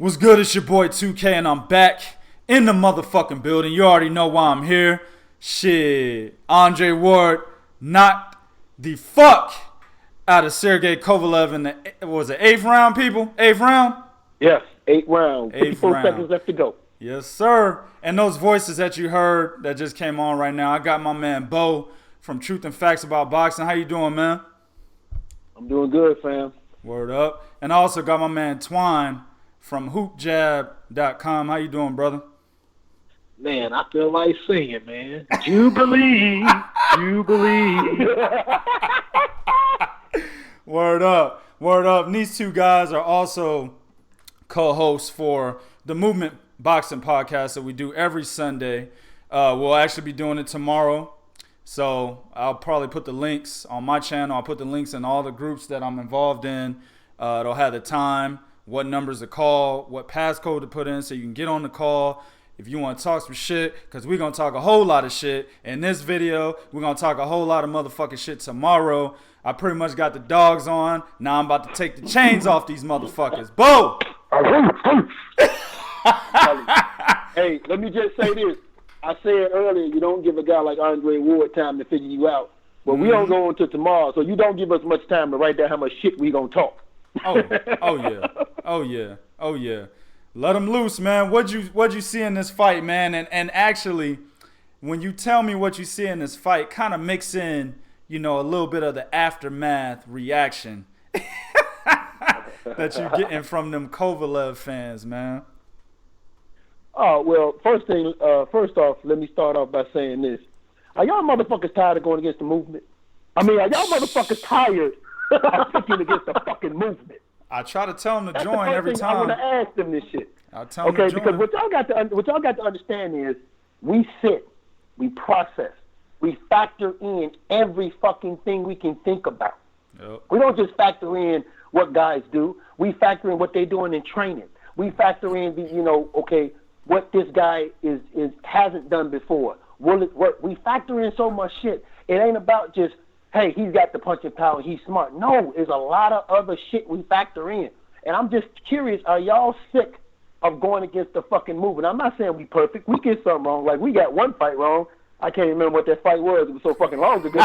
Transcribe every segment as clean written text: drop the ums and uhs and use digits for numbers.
What's good? It's your boy 2K and I'm back in the motherfucking building. You already know why I'm here. Shit. Andre Ward knocked the fuck out of Sergey Kovalev in the, what was it, 8th round, people? 8th round? Yes, 8th round. 54 seconds left to go. Yes, sir. And those voices that you heard that just came on right now, I got my man Bo from Truth and Facts About Boxing. How you doing, man? I'm doing good, fam. Word up. And I also got my man Twine from hoopjab.com. How you doing, brother? Man, I feel like singing, man. Jubilee, Jubilee. Word up. Word up. And these two guys are also co-hosts for the Movement Boxing podcast that we do every Sunday. We'll actually be doing it tomorrow. So I'll probably put the links on my channel. I'll put the links in all the groups that I'm involved in. It'll have the time, what numbers to call, what passcode to put in so you can get on the call if you want to talk some shit, because we're going to talk a whole lot of shit in this video. We're going to talk a whole lot of motherfucking shit tomorrow. I pretty much got the dogs on. Now I'm about to take the chains off these motherfuckers. Bo! Hey, let me just say this. I said earlier, you don't give a guy like Andre Ward time to figure you out. But we don't go until tomorrow, so you don't give us much time to write down how much shit we going to talk. Oh yeah. Let him loose, man. What'd you see in this fight, man? And actually, when you tell me what you see in this fight, kind of mix in, a little bit of the aftermath reaction that you're getting from them Kovalev fans, man. Oh, well, first off, let me start off by saying this. Are y'all motherfuckers tired of going against the movement? I mean, are y'all motherfuckers tired of picking against the fucking movement? I try to tell them to join every time. I want to ask them this shit. I'll tell them to join. Because what y'all got to understand is we sit, we process, we factor in every fucking thing we can think about. Yep. We don't just factor in what guys do. We factor in what they're doing in training. We factor in what this guy hasn't done before. Will it work? We factor in so much shit. It ain't about just, hey, he's got the punching power, he's smart. No, there's a lot of other shit we factor in. And I'm just curious, are y'all sick of going against the fucking movement? I'm not saying we perfect. We get something wrong. Like, we got one fight wrong. I can't remember what that fight was. It was so fucking long ago.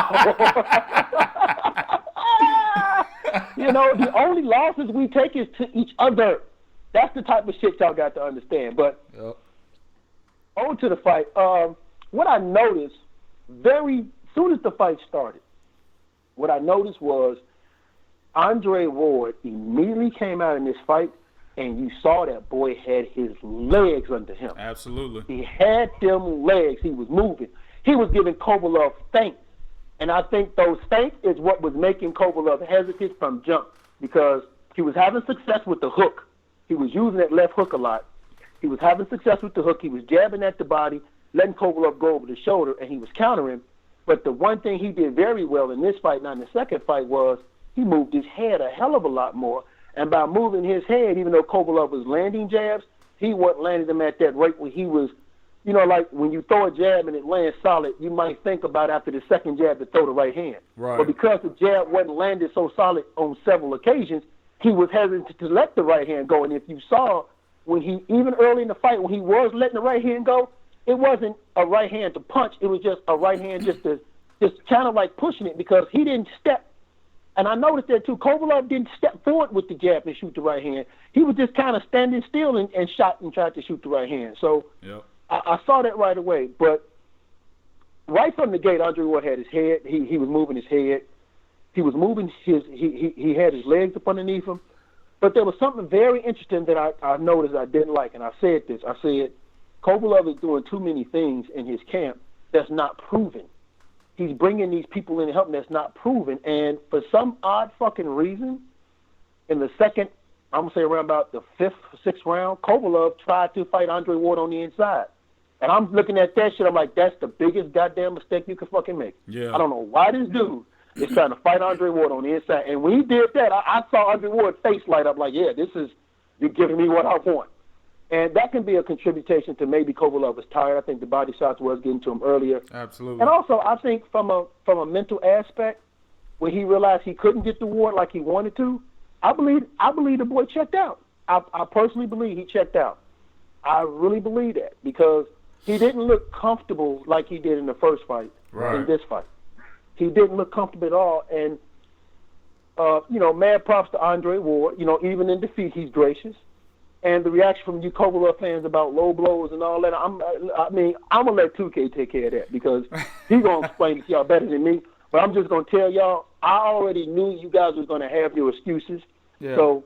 The only losses we take is to each other. That's the type of shit y'all got to understand. But on to the fight. What I noticed soon as the fight started, what I noticed was Andre Ward immediately came out in this fight, and you saw that boy had his legs under him. Absolutely. He had them legs. He was moving. He was giving Kovalev feints. And I think those feints is what was making Kovalev hesitant from jump, because he was having success with the hook. He was using that left hook a lot. He was having success with the hook. He was jabbing at the body, letting Kovalev go over the shoulder, and he was countering. But the one thing he did very well in this fight, not in the second fight, was he moved his head a hell of a lot more. And by moving his head, even though Kovalev was landing jabs, he wasn't landing them at that rate where he was, like when you throw a jab and it lands solid, you might think about after the second jab to throw the right hand. Right. But because the jab wasn't landed so solid on several occasions, he was hesitant to let the right hand go. And if you saw, even early in the fight, when he was letting the right hand go, it wasn't a right hand to punch. It was just a right hand just kind of like pushing it, because he didn't step. And I noticed that too. Kovalev didn't step forward with the jab and shoot the right hand. He was just kind of standing still and shot and tried to shoot the right hand. So I saw that right away. But right from the gate, Andre Ward had his head. He was moving his head. He was moving he had his legs up underneath him. But there was something very interesting that I noticed I didn't like, and I said this. I said, Kovalev is doing too many things in his camp that's not proven. He's bringing these people in to help him that's not proven. And for some odd fucking reason, in the second, I'm going to say around about the 5th, 6th round, Kovalev tried to fight Andre Ward on the inside. And I'm looking at that shit, I'm like, that's the biggest goddamn mistake you can fucking make. Yeah. I don't know why this dude is trying to fight Andre Ward on the inside. And when he did that, I saw Andre Ward's face light up like, yeah, you're giving me what I want. And that can be a contribution to maybe Kovalev was tired. I think the body shots was getting to him earlier. Absolutely. And also, I think from a mental aspect, when he realized he couldn't get the Ward like he wanted to, I believe the boy checked out. I personally believe he checked out. I really believe that because he didn't look comfortable like he did in the first fight. In this fight, he didn't look comfortable at all. And mad props to Andre Ward. Even in defeat, he's gracious. And the reaction from you Kovalev fans about low blows and all that, I'm gonna let 2K take care of that because he's gonna explain it to y'all better than me. But I'm just gonna tell y'all, I already knew you guys was gonna have your excuses. Yeah. So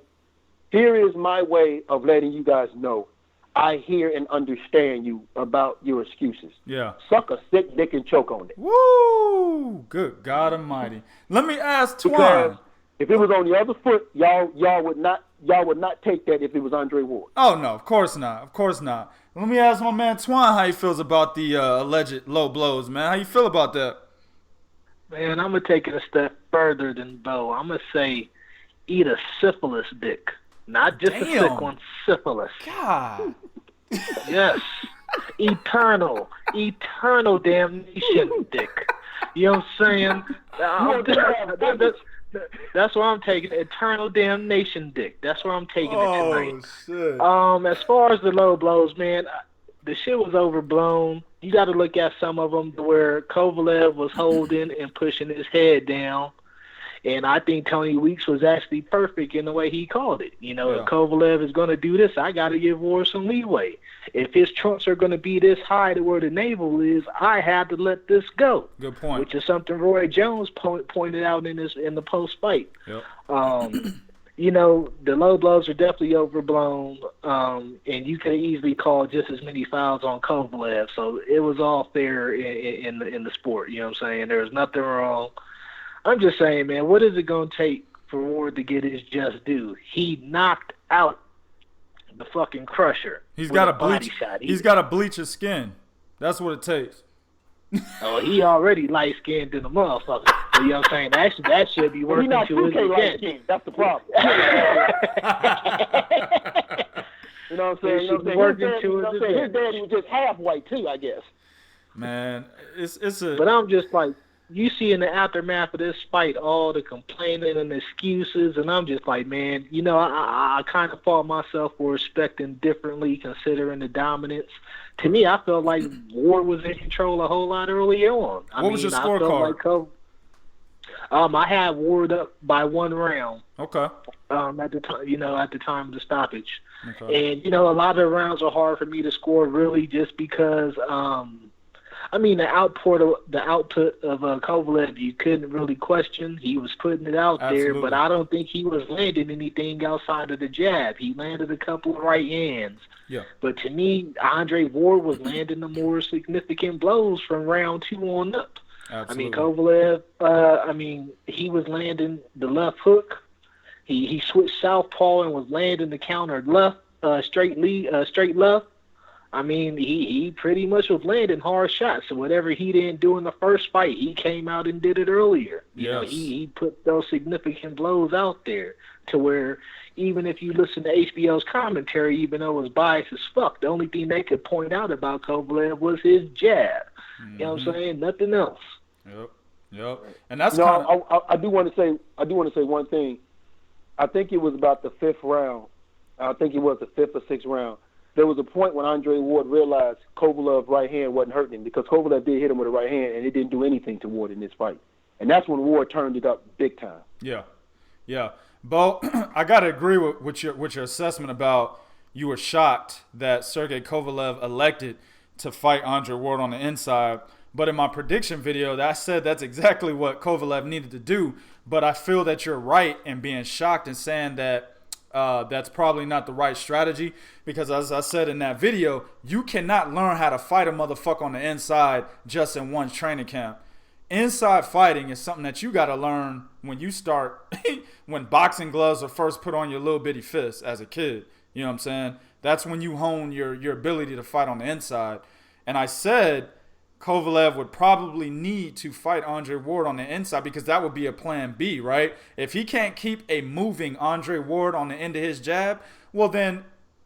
here is my way of letting you guys know I hear and understand you about your excuses. Yeah. Suck a sick dick and choke on it. Woo! Good God Almighty. Let me ask Twine. Because if it was on the other foot, y'all would not take that if it was Andre Ward. Oh no, of course not. Of course not. Let me ask my man Twine how he feels about the alleged low blows, man. How you feel about that? Man, I'm gonna take it a step further than Bo. I'm gonna say eat a syphilis dick. Not just a sick one, syphilis. God. Yes. Eternal damnation dick. You know what I'm saying? That's where I'm taking it. Eternal damnation dick. That's where I'm taking it tonight. Shit. As far as the low blows, man, the shit was overblown. You got to look at some of them where Kovalev was holding and pushing his head down. And I think Tony Weeks was actually perfect in the way he called it. If Kovalev is going to do this, I got to give Ward some leeway. If his trunks are going to be this high to where the navel is, I have to let this go. Good point. Which is something Roy Jones pointed out in the post fight. Yep. The low blows are definitely overblown, and you could easily call just as many fouls on Kovalev. So it was all fair in the sport. You know what I'm saying? There was nothing wrong. I'm just saying, man, what is it going to take for Ward to get his just due? He knocked out the fucking Crusher. He's got to bleach. He's got to bleach his skin. That's what it takes. Oh, he already light skinned in the motherfucker. You know what I'm saying? That should be working to his advantage. That's the problem. You know what I'm saying? His daddy was just half white too, I guess. Man, it's a. But I'm just like, you see in the aftermath of this fight all the complaining and excuses, and I'm just like, man, I kind of fault myself for respecting differently considering the dominance. To me, I felt like Ward was in control a whole lot early on. What was your scorecard? I had Ward up by 1 round. Okay. At the time of the stoppage. Okay. And a lot of the rounds are hard for me to score really just because the output of Kovalev, you couldn't really question. He was putting it out there, but I don't think he was landing anything outside of the jab. He landed a couple of right hands. Yeah. But to me, Andre Ward was landing the more significant blows from round 2 on up. Absolutely. Kovalev, he was landing the left hook. He switched southpaw and was landing the counter left, straight left. He pretty much was landing hard shots. So whatever he didn't do in the first fight, he came out and did it earlier. He put those significant blows out there to where even if you listen to HBO's commentary, even though it was biased as fuck, the only thing they could point out about Kovalev was his jab. Mm-hmm. You know what I'm saying? Nothing else. Yep. And that's I do want to say one thing. I think it was about the 5th round. I think it was the 5th or 6th round. There was a point when Andre Ward realized Kovalev's right hand wasn't hurting him because Kovalev did hit him with a right hand and it didn't do anything to Ward in this fight. And that's when Ward turned it up big time. Yeah. Bo, I got to agree with your assessment about you were shocked that Sergey Kovalev elected to fight Andre Ward on the inside. But in my prediction video, I said that's exactly what Kovalev needed to do. But I feel that you're right in being shocked and saying that that's probably not the right strategy because, as I said in that video, you cannot learn how to fight a motherfucker on the inside just in one training camp. Inside fighting is something that you got to learn when you start, when boxing gloves are first put on your little bitty fist as a kid. You know what I'm saying? That's when you hone your ability to fight on the inside. And I said Kovalev would probably need to fight Andre Ward on the inside because that would be a plan B, right? If he can't keep a moving Andre Ward on the end of his jab, well then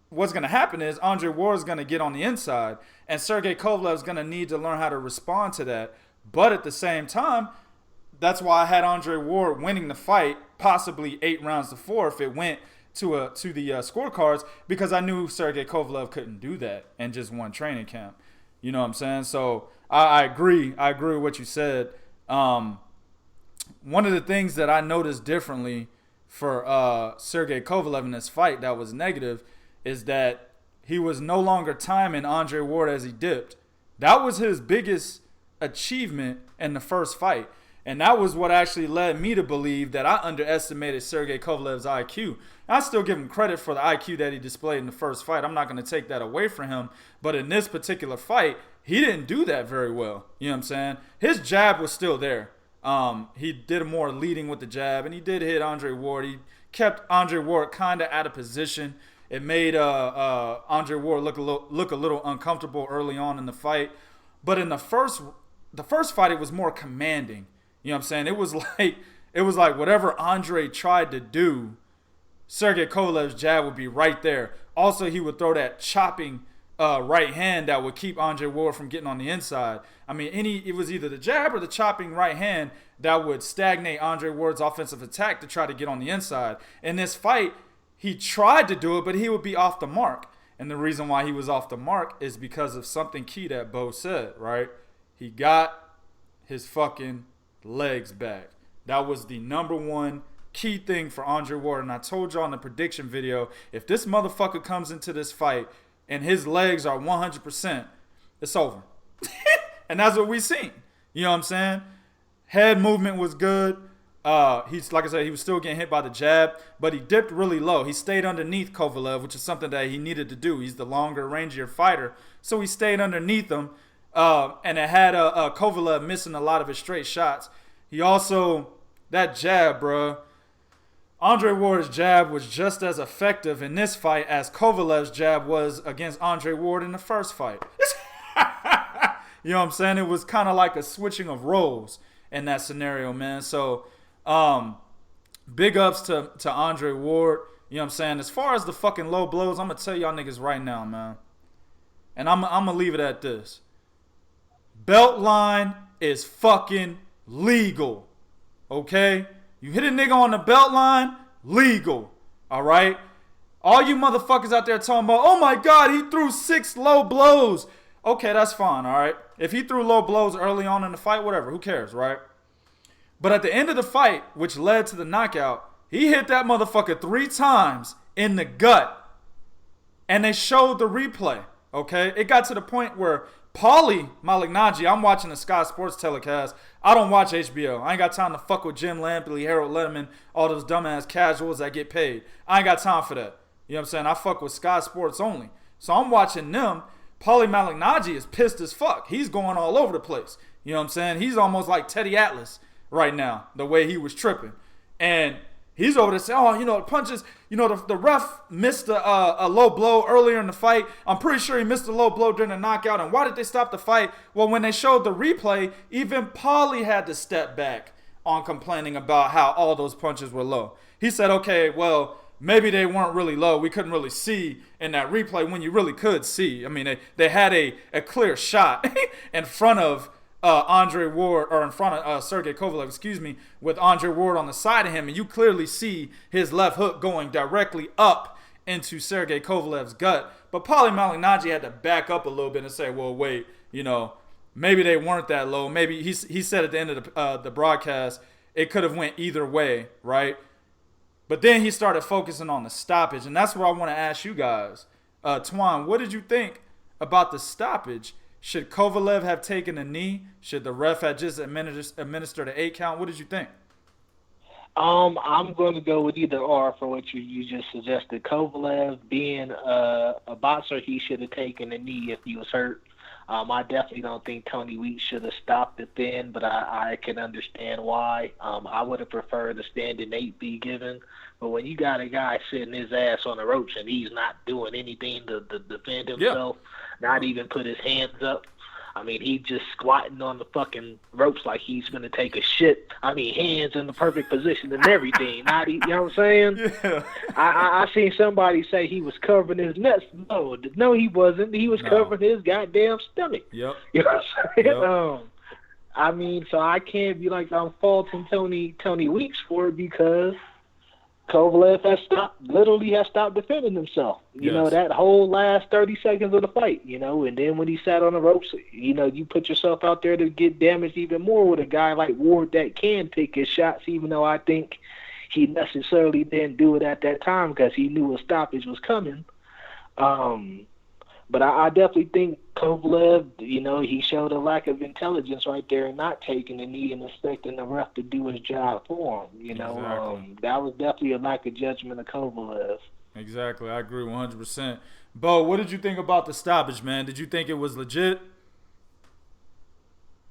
what's going to happen is Andre Ward is going to get on the inside and Sergey Kovalev is going to need to learn how to respond to that. But at the same time, that's why I had Andre Ward winning the fight, possibly 8 rounds to 4 if it went to the scorecards because I knew Sergey Kovalev couldn't do that and just won training camp. You know what I'm saying? So I agree. I agree with what you said. One of the things that I noticed differently for Sergey Kovalev in this fight that was negative is that he was no longer timing Andre Ward as he dipped. That was his biggest achievement in the first fight. And that was what actually led me to believe that I underestimated Sergey Kovalev's IQ. I still give him credit for the IQ that he displayed in the first fight. I'm not going to take that away from him. But in this particular fight, he didn't do that very well. You know what I'm saying? His jab was still there. He did more leading with the jab, and he did hit Andre Ward. He kept Andre Ward kind of out of position. It made Andre Ward look a little uncomfortable early on in the fight. But in the first fight, it was more commanding. You know what I'm saying? It was like whatever Andre tried to do, Sergey Kovalev's jab would be right there. Also, he would throw that chopping right hand that would keep Andre Ward from getting on the inside. I mean, it was either the jab or the chopping right hand that would stagnate Andre Ward's offensive attack to try to get on the inside. In this fight, he tried to do it, but he would be off the mark. And the reason why he was off the mark is because of something key that Bo said, right? He got his fucking legs back. That was the number one key thing for Andre Ward. And I told y'all in the prediction video, if this motherfucker comes into this fight and his legs are 100%, it's over. And that's what we seen. You know what I'm saying? Head movement was good. He's like I said, he was still getting hit by the jab, but he dipped really low. He stayed underneath Kovalev, which is something that he needed to do. He's the longer, rangier fighter, so he stayed underneath him. And it had Kovalev missing a lot of his straight shots. He also, that jab, bro. Andre Ward's jab was just as effective in this fight as Kovalev's jab was against Andre Ward in the first fight. You know what I'm saying? It was kind of like a switching of roles in that scenario, man. So, big ups to Andre Ward. You know what I'm saying? As far as the fucking low blows, I'm going to tell y'all niggas right now, man. And I'm going to leave it at this. Belt line is fucking legal. Okay? You hit a nigga on the belt line, legal. All right? All you motherfuckers out there talking about, oh my God, he threw 6 low blows. Okay, that's fine, all right? If he threw low blows early on in the fight, whatever, who cares, right? But at the end of the fight, which led to the knockout, he hit that motherfucker 3 times in the gut. And they showed the replay, okay? It got to the point where Paulie Malignaggi, I'm watching the Sky Sports telecast. I don't watch HBO. I ain't got time to fuck with Jim Lampley, Harold Letterman, all those dumbass casuals that get paid. I ain't got time for that. You know what I'm saying? I fuck with Sky Sports only. So I'm watching them. Paulie Malignaggi is pissed as fuck. He's going all over the place. You know what I'm saying? He's almost like Teddy Atlas right now, the way he was tripping. And he's over there saying, oh, you know, punches, you know, the ref missed a low blow earlier in the fight. I'm pretty sure he missed a low blow during the knockout. And why did they stop the fight? Well, when they showed the replay, even Paulie had to step back on complaining about how all those punches were low. He said, okay, well, maybe they weren't really low. We couldn't really see in that replay when you really could see. I mean, they had a clear shot in front of Andre Ward, or in front of Sergey Kovalev, excuse me, with Andre Ward on the side of him, and you clearly see his left hook going directly up into Sergey Kovalev's gut. But Paulie Malignaggi had to back up a little bit and say, well, wait, you know, maybe they weren't that low. Maybe he said at the end of the broadcast, it could have went either way, right? But then he started focusing on the stoppage, and that's what I want to ask you guys. Twine, what did you think about the stoppage? Should Kovalev have taken a knee? Should the ref have just administered an 8 count? What did you think? I'm going to go with either or for what you just suggested. Kovalev being a boxer, he should have taken a knee if he was hurt. I definitely don't think Tony Weeks should have stopped it then, but I can understand why. I would have preferred the standing 8 be given. But when you got a guy sitting his ass on the ropes and he's not doing anything to defend himself, not even put his hands up, I mean, he just squatting on the fucking ropes like he's going to take a shit. I mean, hands in the perfect position and everything. You know what I'm saying? Yeah. I seen somebody say he was covering his nuts. No, he wasn't. He was covering his goddamn stomach. Yep. You know what I'm saying? Yep. I mean, so I can't be like I'm faulting Tony Weeks for it because Kovalev literally has stopped defending himself. You know, that whole last 30 seconds of the fight, you know, and then when he sat on the ropes, you know, you put yourself out there to get damaged even more with a guy like Ward that can take his shots, even though I think he necessarily didn't do it at that time because he knew a stoppage was coming. But I definitely think Kovalev, you know, he showed a lack of intelligence right there and not taking the knee and expecting the ref to do his job for him. You know, Exactly. That was definitely a lack of judgment of Kovalev. Exactly. I agree 100%. Bo, what did you think about the stoppage, man? Did you think it was legit?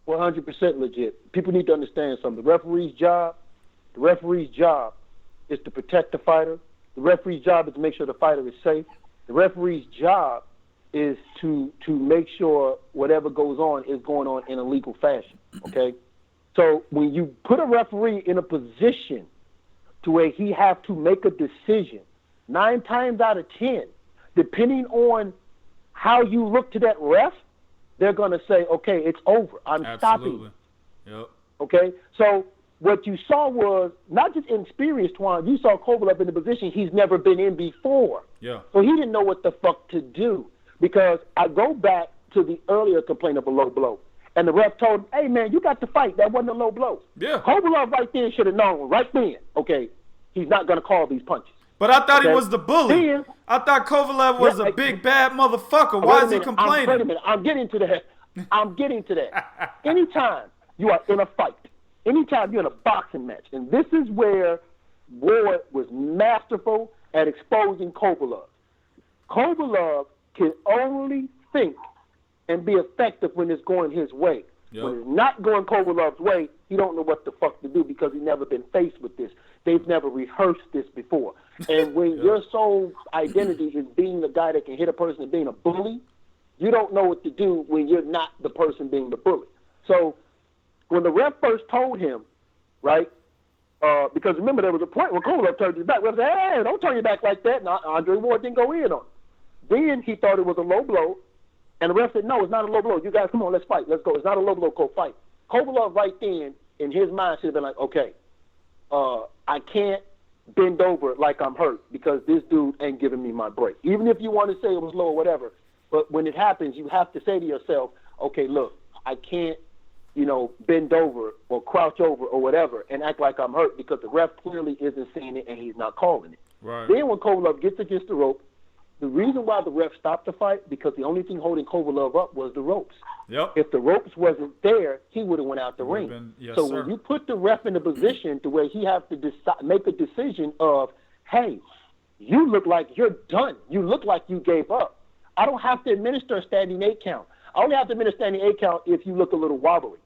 100% legit. People need to understand something. The referee's job is to protect the fighter. The referee's job is to make sure the fighter is safe. The referee's job is to make sure whatever goes on is going on in a legal fashion, okay? So when you put a referee in a position to where he have to make a decision, 9 times out of 10, depending on how you look to that ref, they're going to say, okay, it's over. I'm stopping. Yep. Okay? So what you saw was not just inexperienced Twine. You saw Kovalev in a position he's never been in before. Yeah. So he didn't know what the fuck to do. Because I go back to the earlier complaint of a low blow. And the ref told him, hey, man, you got to fight. That wasn't a low blow. Yeah. Kovalev right then should have known right then, okay, he's not going to call these punches. But I thought he was the bully. Then, I thought Kovalev was a big, bad motherfucker. Why is he complaining? Wait a minute. I'm getting to that. Anytime you are in a fight, anytime you're in a boxing match, and this is where Ward was masterful at exposing Kovalev. Kovalev can only think and be effective when it's going his way. Yep. When it's not going Kovalev's way, he don't know what the fuck to do because he's never been faced with this. They've never rehearsed this before. And when your sole identity is being the guy that can hit a person and being a bully, you don't know what to do when you're not the person being the bully. So when the ref first told him, right, because remember there was a point where Kovalev turned his back. The ref said, hey, don't turn your back like that. And Andre Ward didn't go in on him. Then he thought it was a low blow, and the ref said, no, it's not a low blow. You guys, come on, let's fight. Let's go. It's not a low blow, go fight. Kovalev right then, in his mind, should have been like, okay, I can't bend over like I'm hurt because this dude ain't giving me my break. Even if you want to say it was low or whatever, but when it happens, you have to say to yourself, okay, look, I can't, you know, bend over or crouch over or whatever and act like I'm hurt because the ref clearly isn't seeing it and he's not calling it. Right. Then when Kovalev gets against the rope, the reason why the ref stopped the fight, because the only thing holding Kovalev up was the ropes. Yep. If the ropes wasn't there, he would have went out the ring. Yes, so sir. when you put the ref in a position to where he has to make a decision of, hey, you look like you're done. You look like you gave up. I don't have to administer a standing 8 count. I only have to administer a standing 8 count if you look a little wobbly.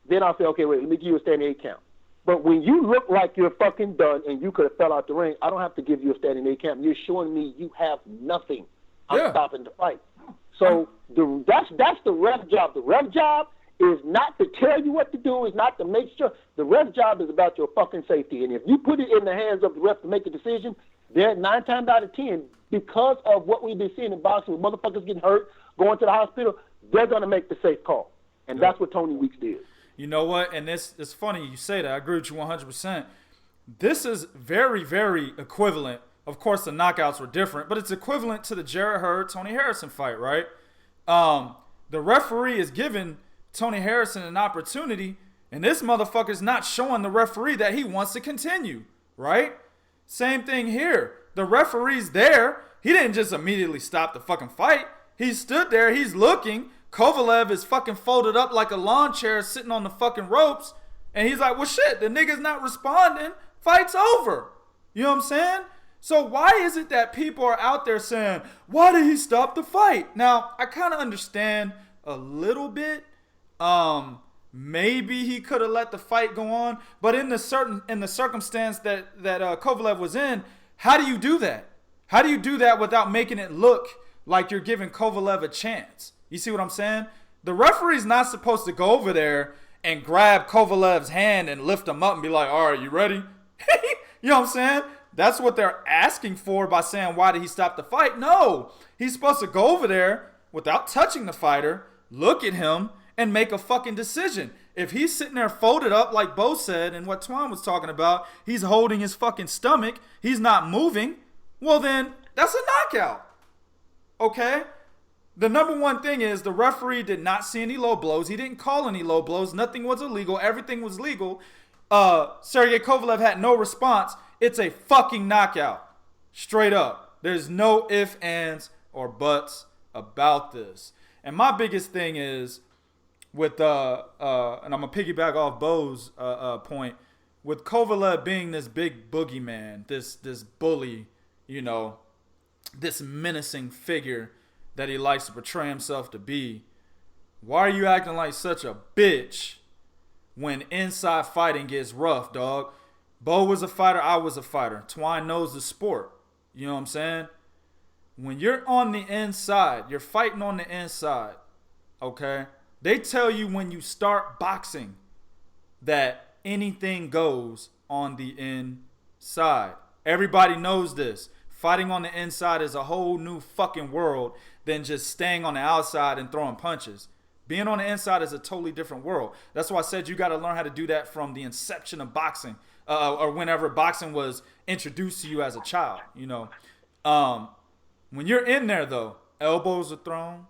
Then I'll say, okay, wait, let me give you a standing 8 count. But when you look like you're fucking done and you could have fell out the ring, I don't have to give you a standing 8 count. You're showing me you have nothing. I'm stopping the fight. So that's the ref job. The ref job is not to tell you what to do, is not to make sure. The ref job is about your fucking safety. And if you put it in the hands of the ref to make a decision, they're 9 times out of 10, because of what we've been seeing in boxing, with motherfuckers getting hurt, going to the hospital, they're going to make the safe call. And that's what Tony Weeks did. You know what? And it's funny you say that. I agree with you 100%. This is very, very equivalent. Of course, the knockouts were different, but it's equivalent to the Jarrett Hurd-Tony Harrison fight, right? The referee is giving Tony Harrison an opportunity, and this motherfucker's not showing the referee that he wants to continue, right? Same thing here. The referee's there. He didn't just immediately stop the fucking fight. He stood there. He's looking. Kovalev is fucking folded up like a lawn chair sitting on the fucking ropes, and he's like, well, shit, the nigga's not responding. Fight's over. You know what I'm saying? So why is it that people are out there saying, why did he stop the fight? Now, I kind of understand a little bit. Maybe he could have let the fight go on, but in the circumstance that Kovalev was in, how do you do that? How do you do that without making it look like you're giving Kovalev a chance? You see what I'm saying? The referee's not supposed to go over there and grab Kovalev's hand and lift him up and be like, all right, you ready? You know what I'm saying? That's what they're asking for by saying, why did he stop the fight? No, he's supposed to go over there without touching the fighter, look at him, and make a fucking decision. If he's sitting there folded up like Bo said and what Twine was talking about, he's holding his fucking stomach, he's not moving, well then that's a knockout. Okay? The number one thing is the referee did not see any low blows. He didn't call any low blows. Nothing was illegal. Everything was legal. Sergey Kovalev had no response. It's a fucking knockout. Straight up. There's no ifs, ands, or buts about this. And my biggest thing is with, and I'm going to piggyback off Bo's point, with Kovalev being this big boogeyman, this bully, you know, this menacing figure that he likes to portray himself to be, why are you acting like such a bitch when inside fighting gets rough, dog? Bo was a fighter, I was a fighter. Twine knows the sport. You know what I'm saying? When you're on the inside, you're fighting on the inside, okay? They tell you when you start boxing that anything goes on the inside. Everybody knows this. Fighting on the inside is a whole new fucking world than just staying on the outside and throwing punches. Being on the inside is a totally different world. That's why I said you got to learn how to do that from the inception of boxing, or whenever boxing was introduced to you as a child, you know. When you're in there, though, elbows are thrown,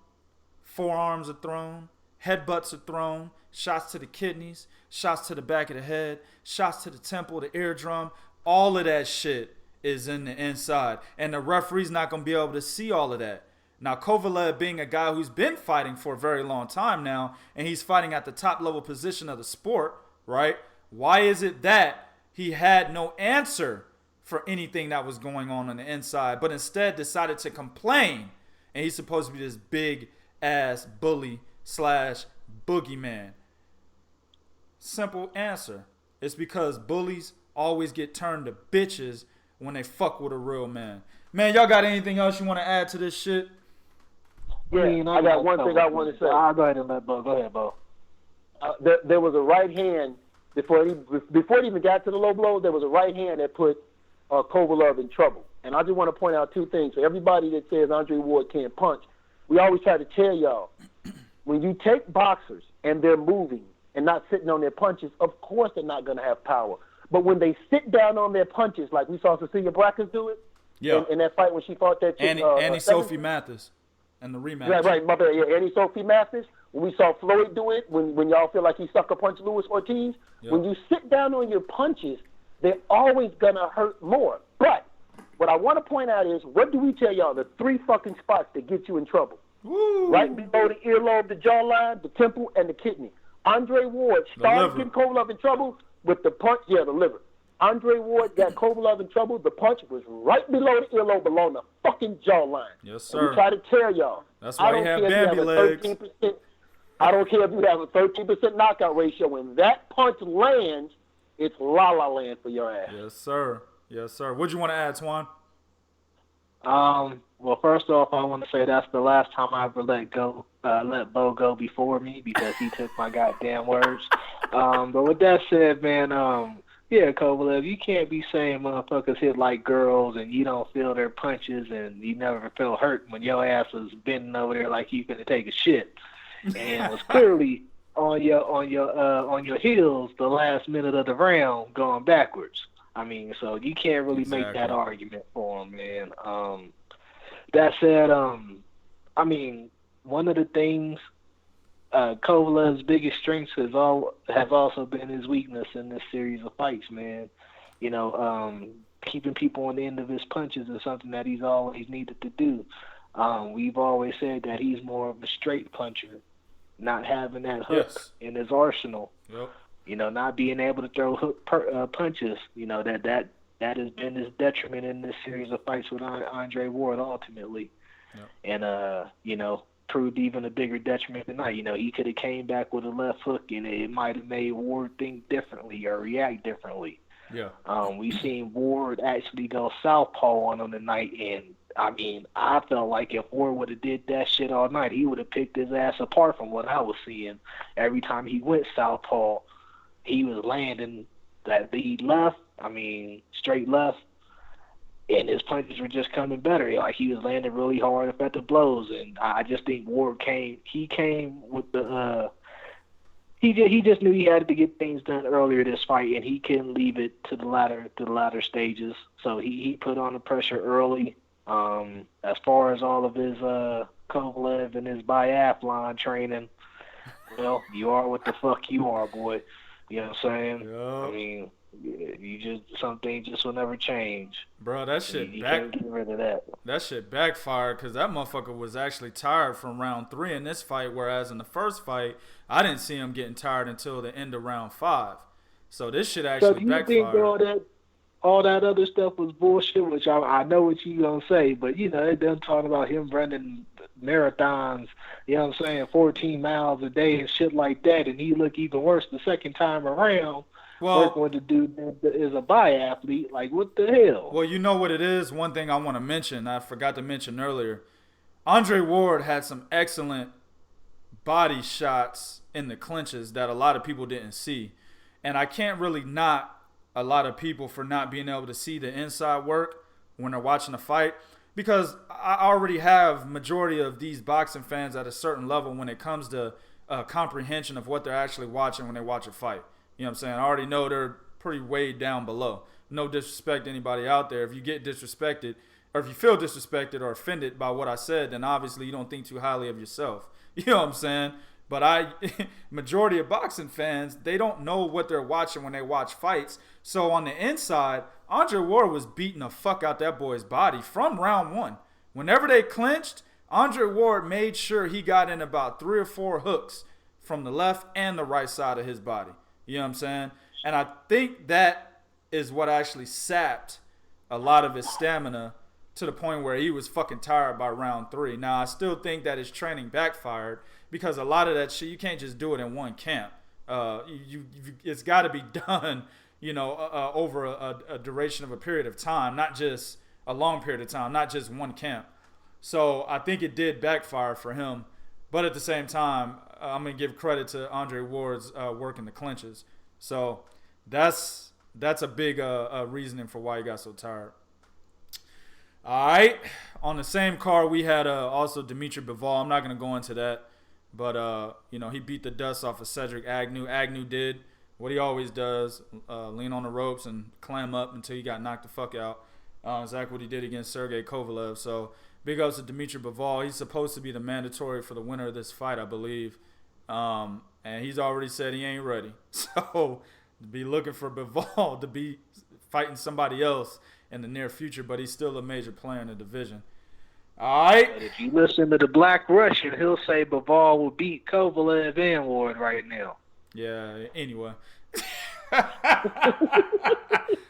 forearms are thrown, headbutts are thrown, shots to the kidneys, shots to the back of the head, shots to the temple, the eardrum, all of that shit is in the inside. And the referee's not going to be able to see all of that. Now, Kovalev being a guy who's been fighting for a very long time now, and he's fighting at the top level position of the sport, right? Why is it that he had no answer for anything that was going on the inside, but instead decided to complain? And he's supposed to be this big ass bully / boogeyman. Simple answer. It's because bullies always get turned to bitches when they fuck with a real man. Man, y'all got anything else you want to add to this shit? Yeah, I got one thing I want to say. I'll go ahead and let Bo. Go ahead, Bo. There was a right hand before he even got to the low blow. There was a right hand that put Kovalev in trouble. And I just want to point out two things. For everybody that says Andre Ward can't punch, we always try to tell y'all, when you take boxers and they're moving and not sitting on their punches, of course they're not going to have power. But when they sit down on their punches, like we saw Cecilia Brackers do it, in that fight when she fought that chick, Annie Sophie Mathis, and the rematch. Right, my bad. Yeah, Annie Sophie Mathis. When we saw Floyd do it, when y'all feel like he sucker punched Luis Ortiz, when you sit down on your punches, they're always gonna hurt more. But what I want to point out is, what do we tell y'all? The 3 fucking spots that get you in trouble. Woo. Right below the earlobe, the jawline, the temple, and the kidney. Andre Ward started getting Kovalev in trouble with the punch. Yeah, the liver. Andre Ward got Kovalev in trouble. The punch was right below the earlobe, along the fucking jawline. Yes, sir. And we try to tell y'all. That's why he had Bambi legs. I don't care if you have a 13% knockout ratio. When that punch lands, it's la-la land for your ass. Yes, sir. Yes, sir. What'd you want to add, Twine? Well, first off, I want to say that's the last time I ever let Bo go before me, because he took my goddamn words. But with that said, man, yeah, Kovalev, you can't be saying motherfuckers hit like girls and you don't feel their punches and you never feel hurt when your ass was bending over there like you finna take a shit, and was clearly on your heels the last minute of the round going backwards. I mean, so you can't really make that argument for him, man. That said, I mean, one of the things Kovalev's biggest strengths have also been his weakness in this series of fights, man. You know, keeping people on the end of his punches is something that he's always needed to do. We've always said that he's more of a straight puncher, not having that hook in his arsenal. Yep. You know, not being able to throw hook punches. You know, that has been his detriment in this series of fights with Andre Ward ultimately. Yep. And, you know, proved even a bigger detriment tonight. You know, he could have came back with a left hook and it might have made Ward think differently or react differently. Yeah. We've seen Ward actually go southpaw on him tonight, and I mean, I felt like if Ward would have did that shit all night, he would have picked his ass apart from what I was seeing. Every time he went southpaw, he was landing that lead left, I mean, straight left, and his punches were just coming better. Like, he was landing really hard effective blows, and I just think Ward came with the he just knew he had to get things done earlier this fight, and he couldn't leave it to the latter stages. So he put on the pressure early. As far as all of his Kovalev and his biathlon training, well, you are what the fuck you are, boy. You know what I'm saying? Yep. I mean, you just some things just will never change. Bro, that shit you can't get rid of that. That shit backfired because that motherfucker was actually tired from round 3 in this fight, whereas in the first fight, I didn't see him getting tired until the end of round 5. So this shit actually backfired. So do you think all that other stuff was bullshit, which I know what you gonna say, but you know, they done talking about him running marathons, you know what I'm saying, 14 miles a day and shit like that, and he look even worse the second time around. Working with the dude that is a biathlete, like what the hell? Well, you know what it is. One thing I want to mention, I forgot to mention earlier, Andre Ward had some excellent body shots in the clinches that a lot of people didn't see, and I can't really knock a lot of people for not being able to see the inside work when they're watching a fight, because I already have majority of these boxing fans at a certain level when it comes to comprehension of what they're actually watching when they watch a fight. You know what I'm saying? I already know they're pretty way down below. No disrespect to anybody out there. If you get disrespected, or if you feel disrespected or offended by what I said, then obviously you don't think too highly of yourself. You know what I'm saying? But majority of boxing fans, they don't know what they're watching when they watch fights. So on the inside, Andre Ward was beating the fuck out that boy's body from round 1. Whenever they clinched, Andre Ward made sure he got in about 3 or 4 hooks from the left and the right side of his body. You know what I'm saying? And I think that is what actually sapped a lot of his stamina to the point where he was fucking tired by round 3. Now, I still think that his training backfired because a lot of that shit, you can't just do it in one camp. It's got to be done, you know, over a duration of a period of time, not just a long period of time, not just one camp. So I think it did backfire for him. But at the same time, I'm going to give credit to Andre Ward's work in the clinches. So that's a big reasoning for why he got so tired. All right. On the same card, we had also Dimitri Bivol. I'm not going to go into that. But, you know, he beat the dust off of Cedric Agnew. Agnew did what he always does, lean on the ropes and clam up until he got knocked the fuck out. Exactly what he did against Sergey Kovalev. So big ups to Dimitri Bivol. He's supposed to be the mandatory for the winner of this fight, I believe. And he's already said he ain't ready. So be looking for Bivol to be fighting somebody else in the near future, but he's still a major player in the division. All right. But if you listen to the Black Russian, he'll say Bivol will beat Kovalev and Ward right now. Yeah, anyway.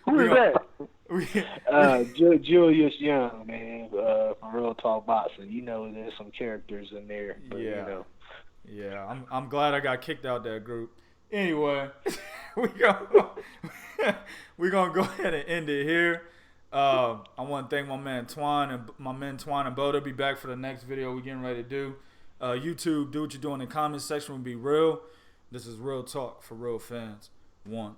Who is that? Julius Young, man, from Real Talk Boxing. You know, there's some characters in there. But, yeah. You know. Yeah, I'm glad I got kicked out that group. Anyway, we're gonna go ahead and end it here. I want to thank my man Twine and Bo. They'll be back for the next video we're getting ready to do. YouTube, do what you do in the comment section. Will be real. This is Real Talk for real fans. 1.